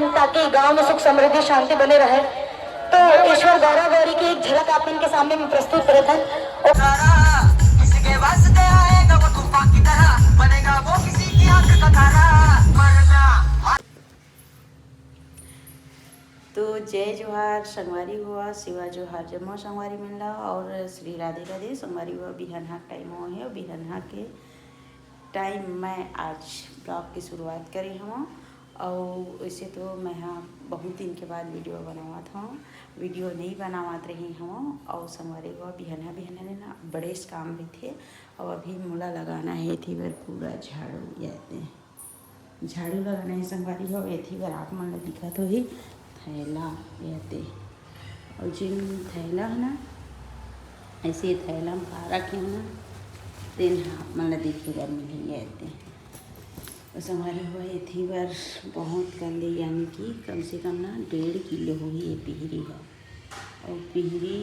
हैं ताकि गांव में सुख समृद्धि शांति बने रहे। तो ईश्वर गौरा गौरी की एक झलक आप इनके सामने में प्रस्तुत करे थे। किसके वास्ते आएगा वो तूफान की तरह, बनेगा वो किसी की आंख का तारा। तो जय जोहार संगवारी हुआ, शिवा जोहार जम्मो संगवारी मिलना और श्री राधे राधे संगवारी हुआ। बिहनहा टाइम हो है, बिहनहा के टाइम मैं आज ब्लॉग की शुरुआत करी हूँ। और वैसे तो मैं हाँ बहुत दिन के बाद वीडियो बनावत हूँ, वीडियो नहीं बनावत रही हूँ। और संगवारी हुआ बिहनहा ने ना बड़े काम भी थे। और अभी मूला लगाना है थी वर पूरा झाड़ू याते झाड़ू लगाना है संगवारी हुआ। ये थी वर आप मन दिखा तो ही थैला याते और जिन थैला है ना ऐसे थैला में खा रखे हो ना दिन हाँ मतलब दिखेगा मिली याते। बस हमारे हुआ ये थी बार बहुत कर ली, यानी कि कम से कम ना 1.5 किलो हो ही ये पिहरी है। और पिहरी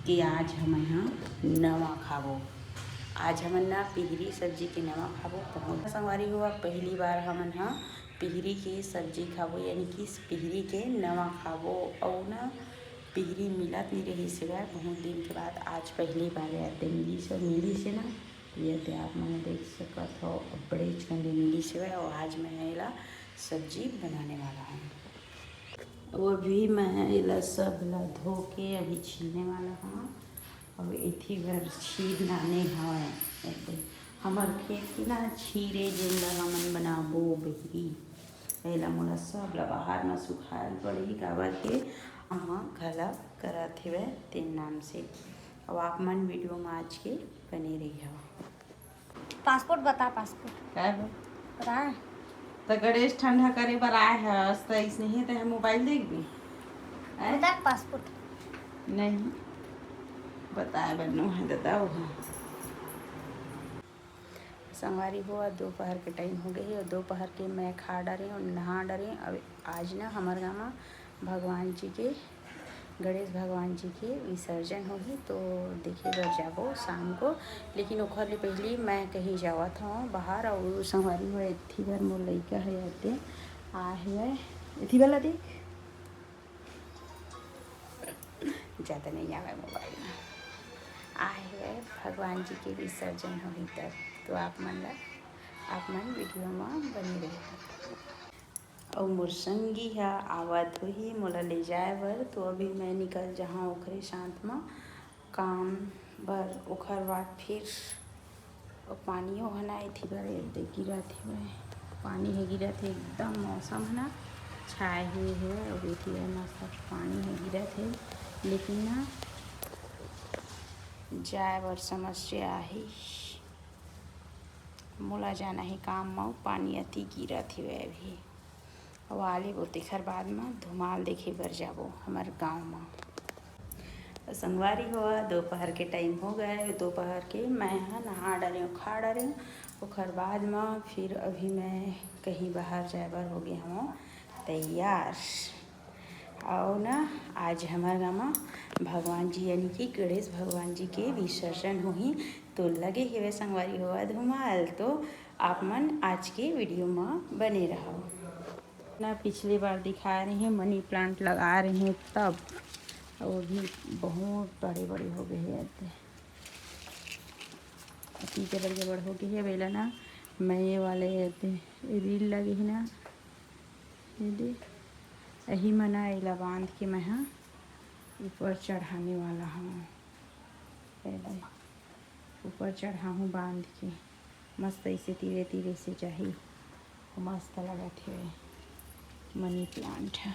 के आज हम यहाँ नवा खाबो, आज हमन ना पिहरी सब्जी के नवा खाबो। बहुत संगवारी हुआ पहली बार हमन हाँ पिहरी के सब्जी खाबो, यानी कि पिहरी के नवा खाबो। और ना पिहरी मिलत नहीं रही सिवाय बहुत दिन के बाद आज पहली बार आते मिली से ना ये तो आप मैंने देख सकत हो बड़े चंगे मिली सिवाय। और आज मैं इला सब्जी बनाने वाला हूँ। वो भी मैं इला सब ला धो के अभी छीलने वाला हूँ। और इथी भर छीर नाने हवा हमार खेत की ना छीरे जिन ला हमन बनाबो बहरी पहला मोला सब ला बाहर में सुखायल पड़ी काबर के अहाँ घला करत हेवे तेन नाम से। अब आप मन वीडियो में आज के बने रही हो। पासपोर्ट बता, पासपोर्ट क्या बता तो गणेश ठंडा करे बर आए है तो ऐसे ही तो मोबाइल देख भी बता पासपोर्ट नहीं बताए बनू है बताओ। संगवारी हुआ दोपहर के टाइम हो गई और दोपहर के मैं खा डरे और नहा डरे। अब आज ना हमारे गाँव में भगवान जी के गणेश भगवान जी के विसर्जन होगी तो देखे बर जाबो शाम को। लेकिन ओखर ले पहले मैं कहीं जावत हूँ बाहर। और संगवारी हुआ इतनी बार मोर लइका है आते आ हुआ इतनी वाला देख ज़्यादा नहीं आवे मोबाइल में आए हुए भगवान जी के विसर्जन होगी तब। तो आप मन वीडियो में बने रहे। और मोर संगी है आवत हो ही मोला ले जाए बर। तो अभी मैं निकल जहाँ ओखरे शांत में काम बर ओखर बाद फिर पानियो हना थी बर गिरा थे पानी है गिरा थे एकदम मौसम है ना छाए हुए है। और थी ना सब पानी है गिरा थे लेकिन ना जाए बर समस्या ही मोला जाना ही काम में पानी अति गिरा थी वह भी। और आले वो तेखर बाद में धुमाल देखे बर जाबो हमार गांव में। संगवारी हुआ दोपहर के टाइम हो गए, दोपहर के मैं हाँ नहा डरे खा डरे ओखर बाद में फिर अभी मैं कहीं बाहर जाए बर हो गया हूँ तैयार। और ना आज हमारे गाँव में भगवान जी यानी कि गणेश भगवान जी के विसर्जन हुई तो लगे हुए संगवारी हुआ धुमाल। तो आप मन आज के वीडियो में बने रहो ना। पिछली बार दिखा रहे हैं मनी प्लांट लगा रहे हैं तब और भी बहुत बड़े बड़े हो गए हैं अति जबड़ हो गई है बेला ना। मैं ये वाले रील लगे ही ना यही मना इला बांध के मैं हाँ ऊपर चढ़ाने वाला हूँ। पहले ऊपर चढ़ा हूँ बांध के मस्त ऐसे धीरे धीरे से चाहिए मस्त लगा थे मनी प्लांट है।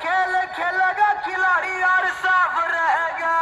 खेल खेलेगा खिलाड़ी और साफ रहेगा।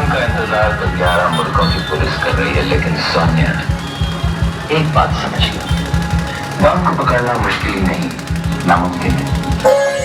मांग का इंतजार तो 11 मुल्कों की पुलिस कर रही है, लेकिन सोनिया एक बात समझिए, मांग को पकड़ना मुश्किल नहीं, नामुमकिन है।